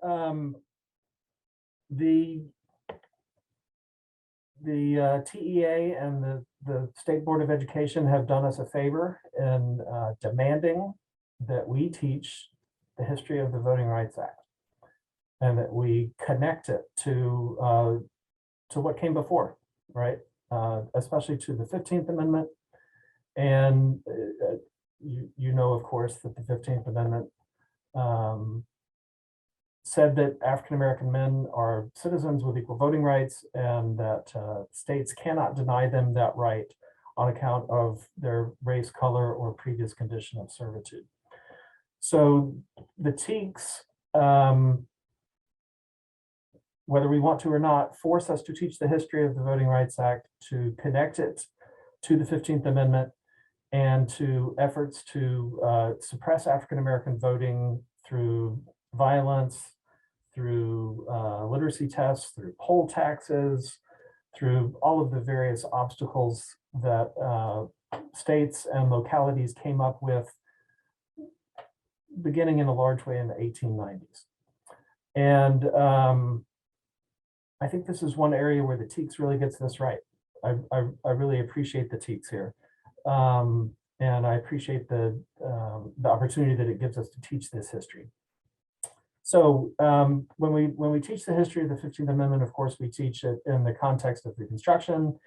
So the TEA and the State Board of Education have done us a favor in demanding that we teach the history of the Voting Rights Act and that we connect it to what came before, right? Especially to the 15th Amendment. And you know, of course, that the 15th Amendment said that African-American men are citizens with equal voting rights and that states cannot deny them that right on account of their race, color, or previous condition of servitude. So the TEACs, whether we want to or not, force us to teach the history of the Voting Rights Act, to connect it to the 15th Amendment and to efforts to suppress African-American voting through violence, through literacy tests, through poll taxes, through all of the various obstacles that states and localities came up with, beginning in a large way in the 1890s. And I think this is one area where the TEACs really gets this right. I really appreciate the TEACs here. And I appreciate the opportunity that it gives us to teach this history. So when we teach the history of the 15th Amendment, of course, we teach it in the context of Reconstruction,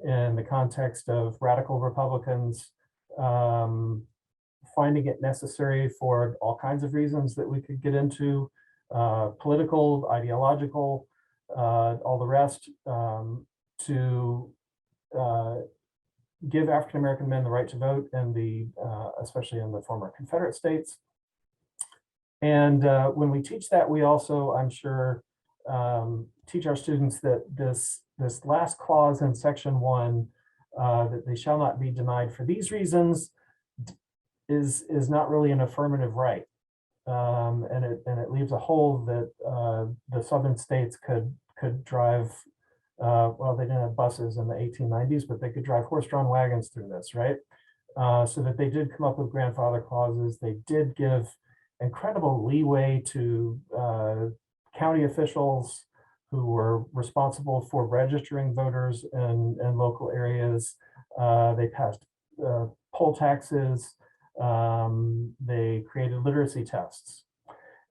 in the context of radical Republicans, finding it necessary for all kinds of reasons that we could get into, political, ideological, all the rest, to give African-American men the right to vote in the, especially in the former Confederate states. And when we teach that, we also, I'm sure, teach our students that this last clause in Section 1, that they shall not be denied for these reasons, is not really an affirmative right. And it leaves a hole that the southern states could drive. Well, they didn't have buses in the 1890s, but they could drive horse-drawn wagons through this, right? So that they did come up with grandfather clauses. They did give incredible leeway to county officials who were responsible for registering voters in local areas. They passed poll taxes. They created literacy tests.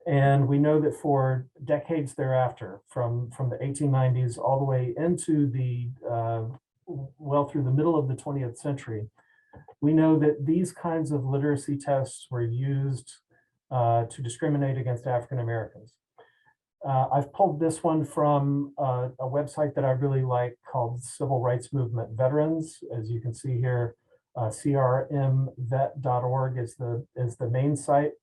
And we know that for decades thereafter, from the 1890s all the way into the, well, through the middle of the 20th century, we know that these kinds of literacy tests were used to discriminate against African Americans. I've pulled this one from a website that I really like called Civil Rights Movement Veterans. As you can see here, crmvet.org is the main site.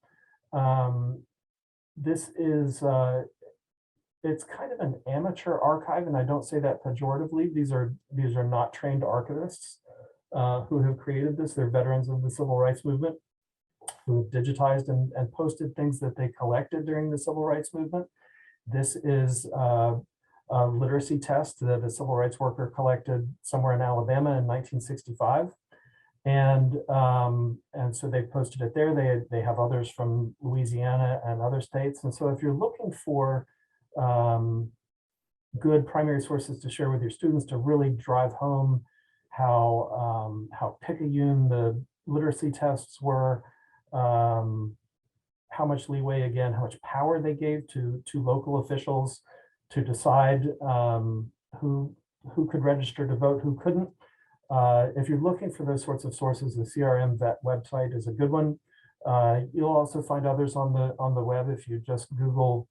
This is, it's kind of an amateur archive, and I don't say that pejoratively. These are not trained archivists who have created this. They're veterans of the Civil Rights Movement who have digitized and posted things that they collected during the Civil Rights Movement. This is a literacy test that a civil rights worker collected somewhere in Alabama in 1965. And so they posted it there. They have others from Louisiana and other states. And so if you're looking for good primary sources to share with your students to really drive home how picayune the literacy tests were, how much leeway, again, how much power they gave to local officials to decide who could register to vote, who couldn't. If you're looking for those sorts of sources, the CRM Vet website is a good one. You'll also find others on the web if you just Google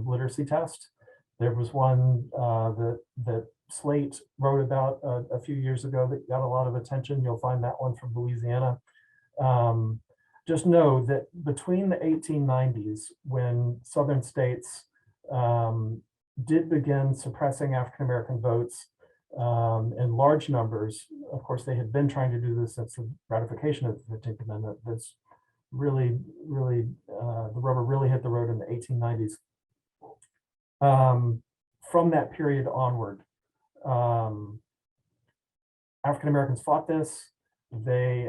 literacy test. There was one that Slate wrote about a few years ago that got a lot of attention. You'll find that one from Louisiana. Just know that between the 1890s, when Southern states did begin suppressing African-American votes in large numbers, of course, they had been trying to do this since the ratification of the 15th Amendment. That's really, the rubber really hit the road in the 1890s. From that period onward, African-Americans fought this. They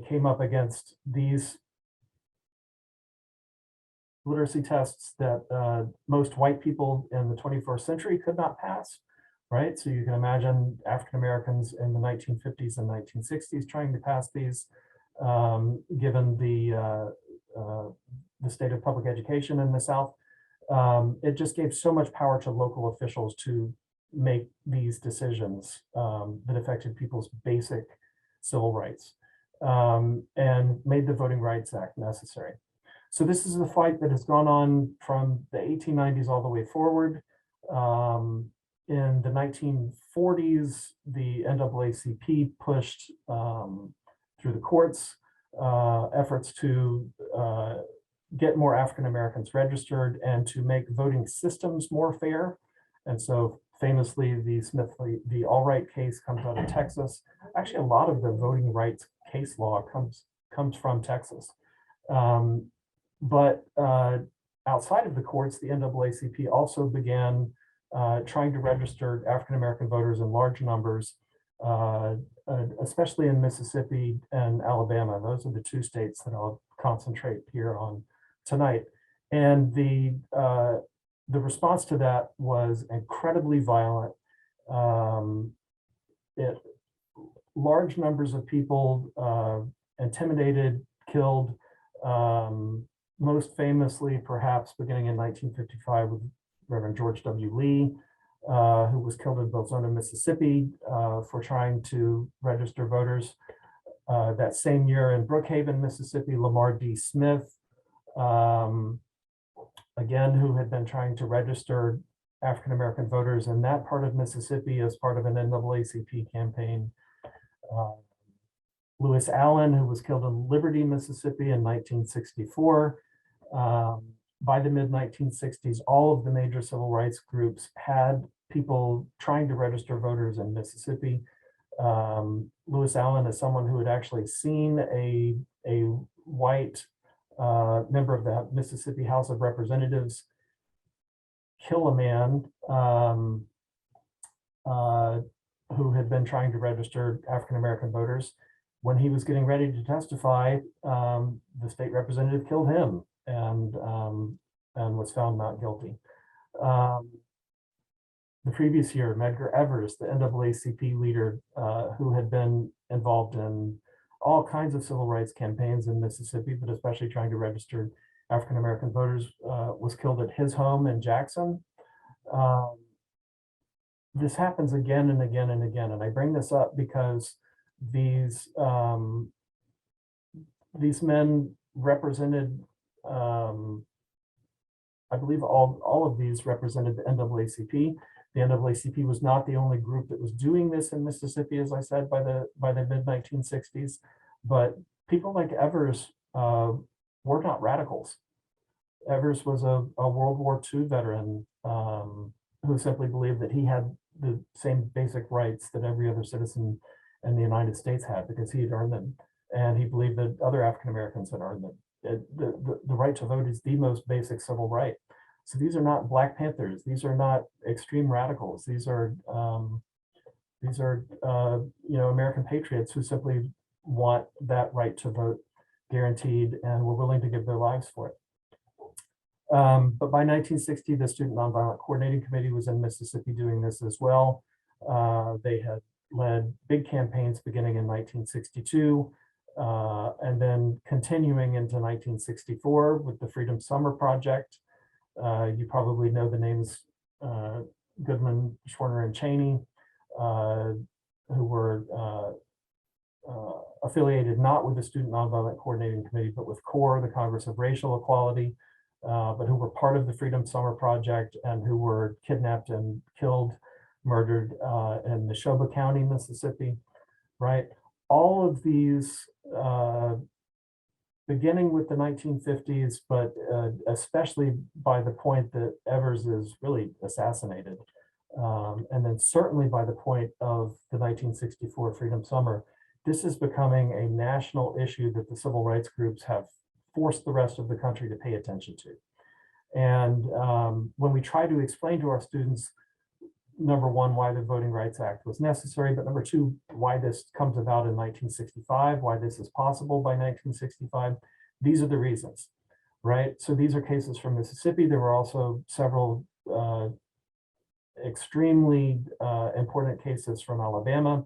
came up against these literacy tests that most white people in the 21st century could not pass, right? So you can imagine African Americans in the 1950s and 1960s trying to pass these, given the state of public education in the South. It just gave so much power to local officials to make these decisions that affected people's basic civil rights, and made the Voting Rights Act necessary. So this is the fight that has gone on from the 1890s all the way forward. In the 1940s, the NAACP pushed through the courts efforts to get more African Americans registered and to make voting systems more fair. And so famously, the Albright case comes out of Texas. Actually, a lot of the voting rights case law comes from Texas. But outside of the courts, the NAACP also began trying to register African American voters in large numbers, especially in Mississippi and Alabama. Those are the two states that I'll concentrate here on tonight. And the response to that was incredibly violent. Large numbers of people intimidated, killed, most famously, perhaps beginning in 1955 with Reverend George W. Lee, who was killed in Belzona, Mississippi, for trying to register voters. That same year in Brookhaven, Mississippi, Lamar D. Smith, again, who had been trying to register African American voters in that part of Mississippi as part of an NAACP campaign. Lewis Allen, who was killed in Liberty, Mississippi in 1964. By the mid-1960s, all of the major civil rights groups had people trying to register voters in Mississippi. Lewis Allen is someone who had actually seen a white member of the Mississippi House of Representatives kill a man who had been trying to register African American voters. When he was getting ready to testify, the state representative killed him and was found not guilty. The previous year, Medgar Evers, the NAACP leader who had been involved in all kinds of civil rights campaigns in Mississippi, but especially trying to register African American voters, was killed at his home in Jackson. This happens again and again and again, and I bring this up because these men represented, I believe all of these represented the NAACP. The NAACP was not the only group that was doing this in Mississippi, as I said, by the mid-1960s, but people like Evers were not radicals. Evers was a World War II veteran who simply believed that he had the same basic rights that every other citizen in the United States had because he had earned them. And he believed that other African Americans had earned them. The right to vote is the most basic civil right. So these are not Black Panthers. These are not extreme radicals. These are American patriots who simply want that right to vote guaranteed and were willing to give their lives for it. But by 1960, the Student Nonviolent Coordinating Committee was in Mississippi doing this as well. They had led big campaigns beginning in 1962 and then continuing into 1964 with the Freedom Summer Project. You probably know the names Goodman, Schwerner, and Cheney, who were affiliated not with the Student Nonviolent Coordinating Committee, but with CORE, the Congress of Racial Equality, but who were part of the Freedom Summer Project and who were kidnapped and killed, murdered in Neshoba County, Mississippi, right? All of these, beginning with the 1950s, but especially by the point that Evers is really assassinated, and then certainly by the point of the 1964 Freedom Summer, this is becoming a national issue that the civil rights groups have forced the rest of the country to pay attention to. And when we try to explain to our students, number one, why the Voting Rights Act was necessary, but number two, why this comes about in 1965, why this is possible by 1965, these are the reasons. right? So these are cases from Mississippi. There were also several extremely important cases from Alabama.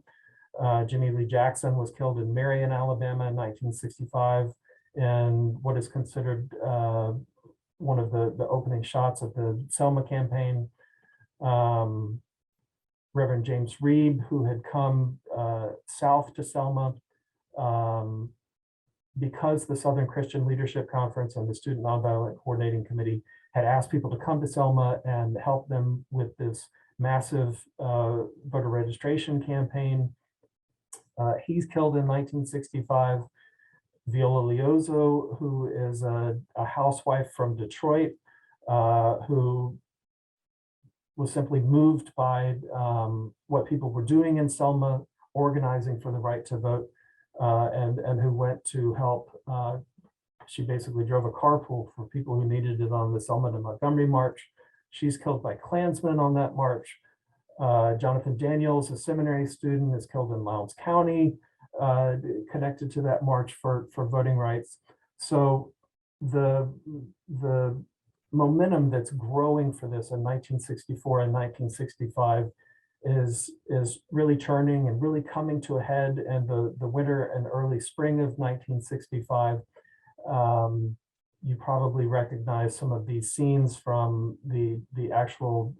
Jimmy Lee Jackson was killed in Marion, Alabama in 1965, and what is considered one of the opening shots of the Selma campaign. Reverend James Reeb, who had come south to Selma because the Southern Christian Leadership Conference and the Student Nonviolent Coordinating Committee had asked people to come to Selma and help them with this massive voter registration campaign. He's killed in 1965. Viola Liozzo, who is a housewife from Detroit, who was simply moved by what people were doing in Selma, organizing for the right to vote, and who went to help. She basically drove a carpool for people who needed it on the Selma to Montgomery march. She's killed by Klansmen on that march. Jonathan Daniels, a seminary student, is killed in Lowndes County, connected to that march for voting rights. So the momentum that's growing for this in 1964 and 1965 is really turning and really coming to a head. And the winter and early spring of 1965, you probably recognize some of these scenes from the actual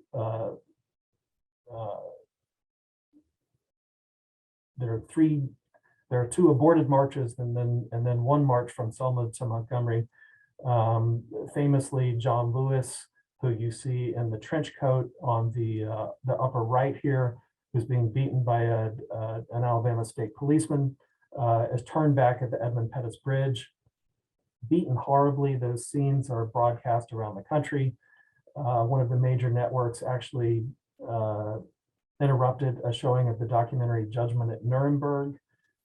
there are two aborted marches and then one march from Selma to Montgomery. Famously, John Lewis, who you see in the trench coat on the upper right here, who's being beaten by an Alabama state policeman, is turned back at the Edmund Pettus Bridge, beaten horribly. Those scenes are broadcast around the country. One of the major networks actually interrupted a showing of the documentary Judgment at Nuremberg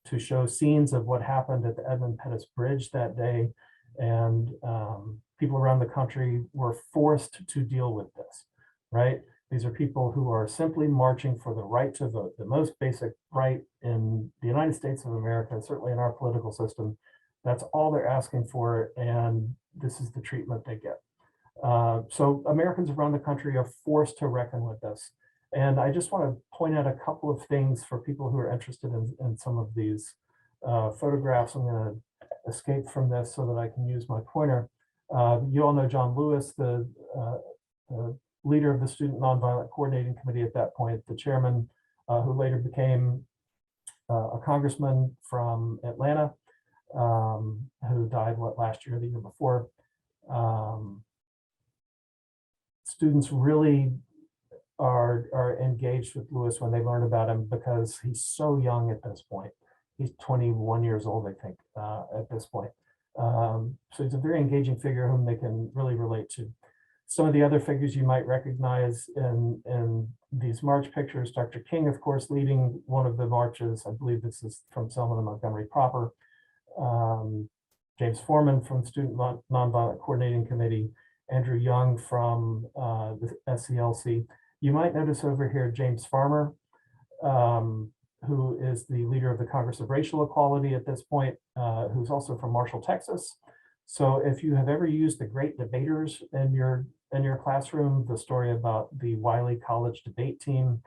to show scenes of what happened at the Edmund Pettus Bridge that day. And people around the country were forced to deal with this, right? These are people who are simply marching for the right to vote, the most basic right in the United States of America, certainly in our political system. That's all they're asking for, and this is the treatment they get. So Americans around the country are forced to reckon with this. And I just want to point out a couple of things for people who are interested in some of these photographs. I'm going to escape from this so that I can use my pointer. You all know John Lewis, the leader of the Student Nonviolent Coordinating Committee at that point, the chairman, who later became a congressman from Atlanta, who died last year or the year before. Students really are engaged with Lewis when they learn about him because he's so young at this point. He's 21 years old, I think, at this point. So he's a very engaging figure whom they can really relate to. Some of the other figures you might recognize in these march pictures, Dr. King, of course, leading one of the marches. I believe this is from Selma to Montgomery proper. James Foreman from Student Nonviolent Coordinating Committee, Andrew Young from the SCLC. You might notice over here James Farmer, who is the leader of the Congress of Racial Equality at this point, who's also from Marshall, Texas. So if you have ever used the Great Debaters in your classroom, the story about the Wiley College debate team,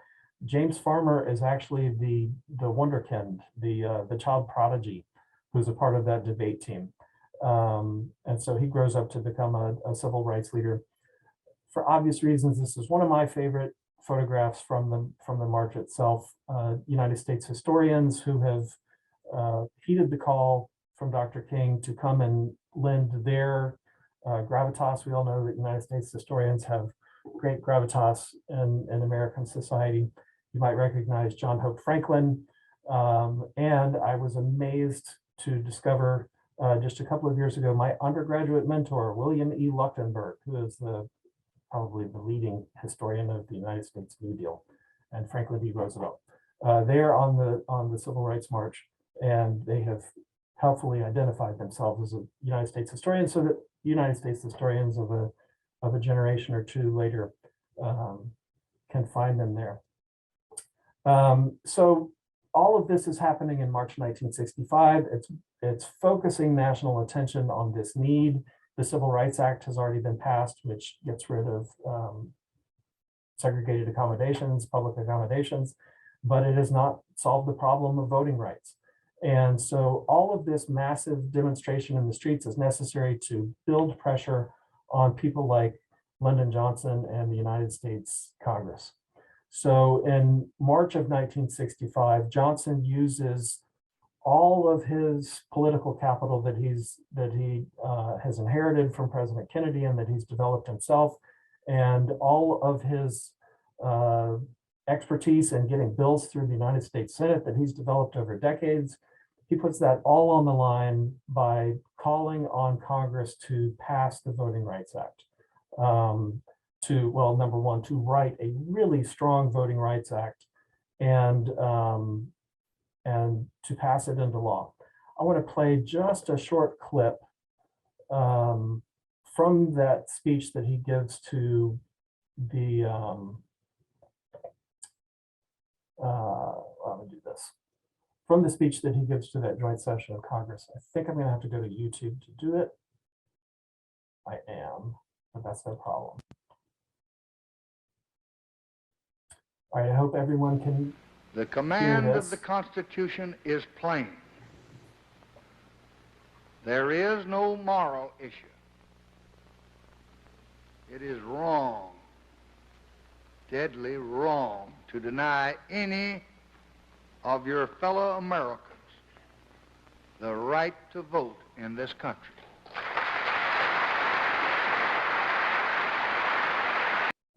James Farmer is actually the wonderkind, the child prodigy, who's a part of that debate team. And so he grows up to become a civil rights leader. For obvious reasons, this is one of my favorite photographs from the march itself. United States historians who have heeded the call from Dr. King to come and lend their gravitas. We all know that United States historians have great gravitas in American society. You might recognize John Hope Franklin. And I was amazed to discover just a couple of years ago, my undergraduate mentor, William E. Leuchtenberg, who is probably the leading historian of the United States New Deal, and Franklin D. Roosevelt. They're on the Civil Rights March, and they have helpfully identified themselves as a United States historian, so that United States historians of a generation or two later can find them there. So all of this is happening in March 1965. It's focusing national attention on this need. The Civil Rights Act has already been passed, which gets rid of segregated accommodations, public accommodations, but it has not solved the problem of voting rights. And so all of this massive demonstration in the streets is necessary to build pressure on people like Lyndon Johnson and the United States Congress. So in March of 1965, Johnson uses all of his political capital that he has inherited from President Kennedy and that he's developed himself, and all of his expertise in getting bills through the United States Senate that he's developed over decades. He puts that all on the line by calling on Congress to pass the Voting Rights Act. Well, number one, to write a really strong Voting Rights Act and to pass it into law. I want to play just a short clip from that speech that he gives to the, let me do this. From the speech that he gives to that joint session of Congress. I think I'm going to have to go to YouTube to do it. I am, but that's no problem. All right, I hope everyone can. The command of the Constitution is plain. There is no moral issue. It is wrong, deadly wrong, to deny any of your fellow Americans the right to vote in this country.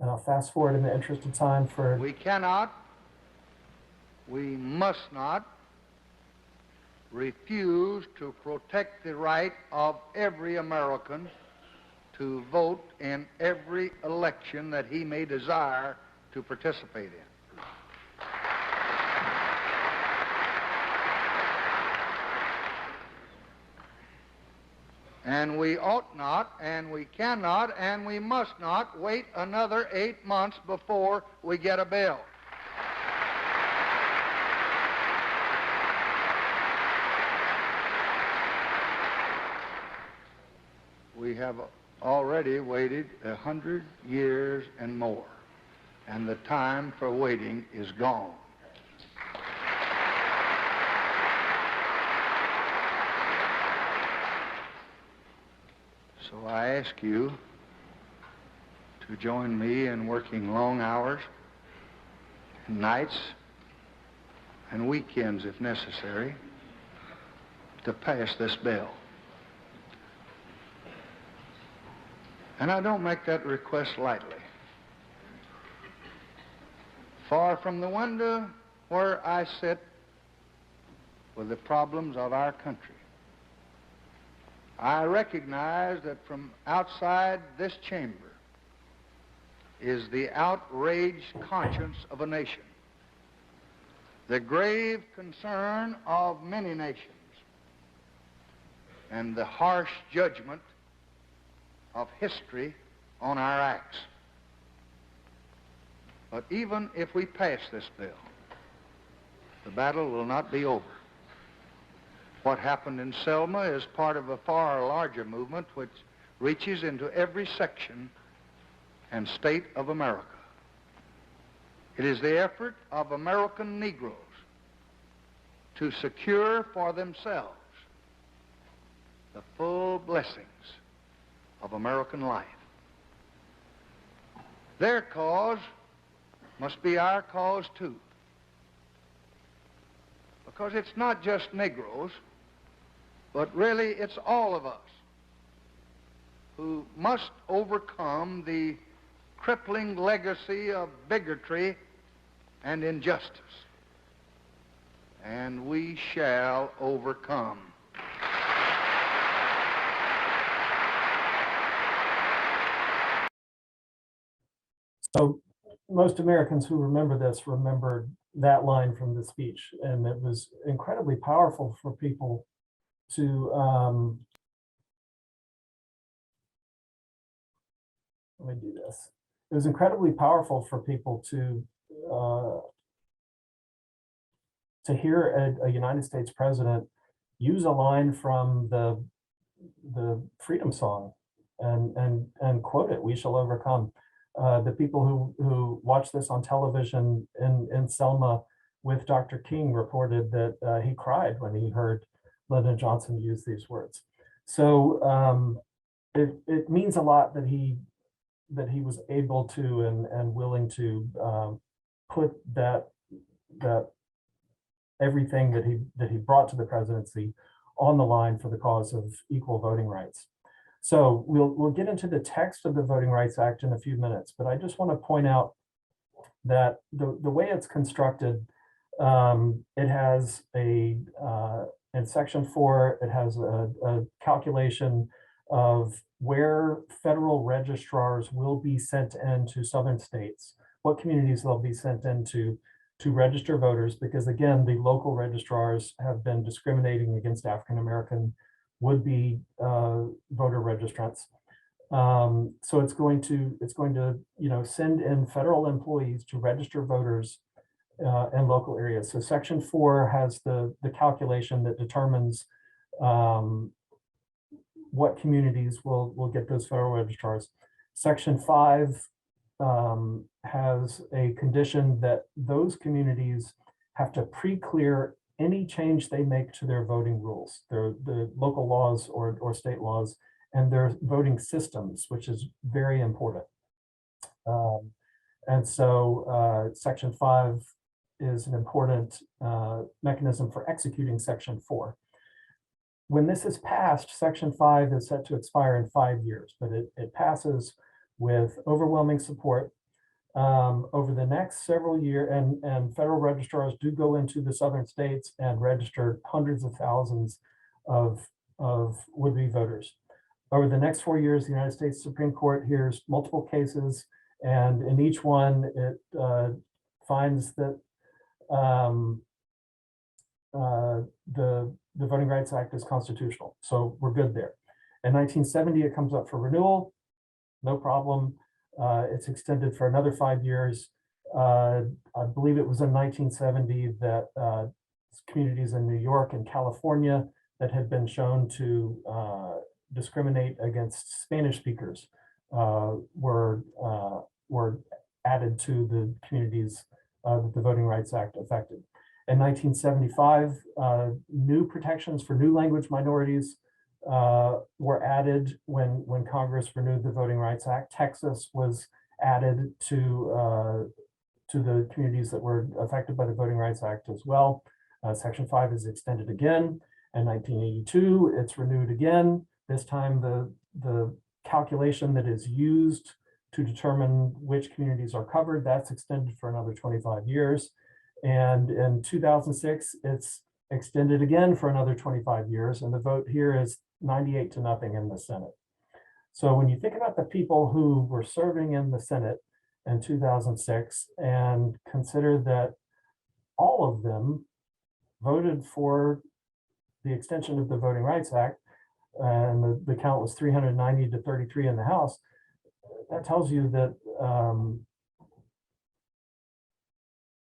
And I'll fast forward in the interest of time for... We cannot, we must not refuse to protect the right of every American to vote in every election that he may desire to participate in. And we ought not, and we cannot, and we must not wait another 8 months before we get a bill. We have already waited 100 years and more, and the time for waiting is gone. So I ask you to join me in working long hours, nights, and weekends if necessary, to pass this bill. And I don't make that request lightly. Far from the window where I sit with the problems of our country, I recognize that from outside this chamber is the outraged conscience of a nation, the grave concern of many nations, and the harsh judgment of history on our acts. But even if we pass this bill, the battle will not be over. What happened in Selma is part of a far larger movement which reaches into every section and state of America. It is the effort of American Negroes to secure for themselves the full blessings of American life. Their cause must be our cause too, because it's not just Negroes, but really it's all of us who must overcome the crippling legacy of bigotry and injustice. And we shall overcome. So most Americans who remember this remembered that line from the speech, and it was incredibly powerful for people to let me do this. It was incredibly powerful for people to hear a United States president use a line from the Freedom Song and quote it, "We shall overcome." The people who watched this on television in Selma with Dr. King reported that he cried when he heard Lyndon Johnson use these words. So it means a lot that he was able to and willing to put that everything that he brought to the presidency on the line for the cause of equal voting rights. So we'll get into the text of the Voting Rights Act in a few minutes, but I just want to point out that the way it's constructed, it has in Section 4, it has a calculation of where federal registrars will be sent into southern states, what communities they'll be sent into to register voters, because again, the local registrars have been discriminating against African-American would-be voter registrants. So it's going to send in federal employees to register voters in local areas. So Section 4 has the calculation that determines what communities will get those federal registrars. Section 5 has a condition that those communities have to pre-clear any change they make to their voting rules, the local laws or state laws, and their voting systems, which is very important. And so Section 5 is an important mechanism for executing Section 4. When this is passed, Section 5 is set to expire in 5 years, but it passes with overwhelming support. Over the next several years, and federal registrars do go into the southern states and register hundreds of thousands of would-be voters. Over the next 4 years, the United States Supreme Court hears multiple cases, and in each one, it finds that the Voting Rights Act is constitutional. So we're good there. In 1970, it comes up for renewal, no problem. It's extended for another 5 years. I believe it was in 1970 that communities in New York and California that had been shown to discriminate against Spanish speakers were added to the communities that the Voting Rights Act affected. In 1975, new protections for new language minorities were added when Congress renewed the Voting Rights Act. Texas was added to the communities that were affected by the Voting Rights Act as well. Section 5 is extended again. In 1982, it's renewed again. This time, the calculation that is used to determine which communities are covered, that's extended for another 25 years. And in 2006, it's extended again for another 25 years. And the vote here is 98-0 in the Senate. So when you think about the people who were serving in the Senate in 2006 and consider that all of them voted for the extension of the Voting Rights Act, and the count was 390 to 33 in the House, that tells you that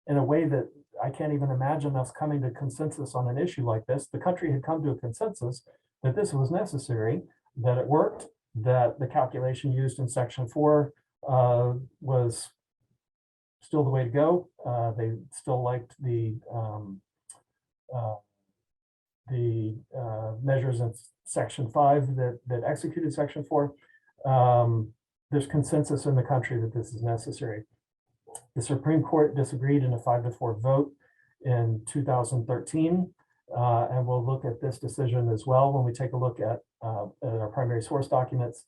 in a way that I can't even imagine us coming to consensus on an issue like this. The country had come to a consensus that this was necessary, that it worked, that the calculation used in Section 4 was still the way to go. They still liked the measures in Section 5 that executed Section 4. There's consensus in the country that this is necessary. The Supreme Court disagreed in a 5-4 vote in 2013, and we'll look at this decision as well when we take a look at our primary source documents.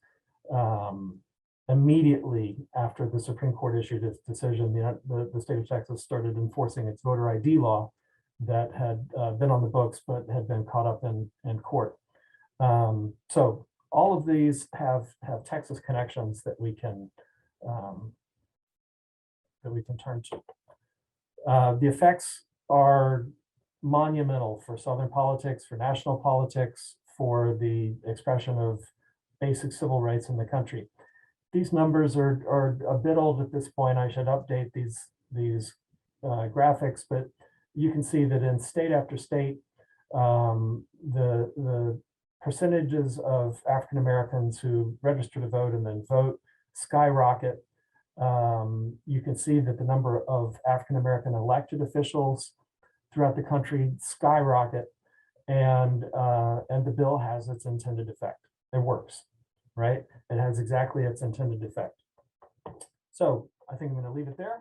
Immediately after the Supreme Court issued its decision, the state of Texas started enforcing its voter ID law that had been on the books but had been caught up in court. So all of these have Texas connections that we can turn to. The effects are monumental for Southern politics, for national politics, for the expression of basic civil rights in the country. These numbers are a bit old at this point. I should update these graphics, but you can see that in state after state, the percentages of African Americans who register to vote and then vote skyrocket. You can see that the number of African American elected officials throughout the country skyrocket, and the bill has its intended effect. It works, right? It has exactly its intended effect. So I think I'm going to leave it there.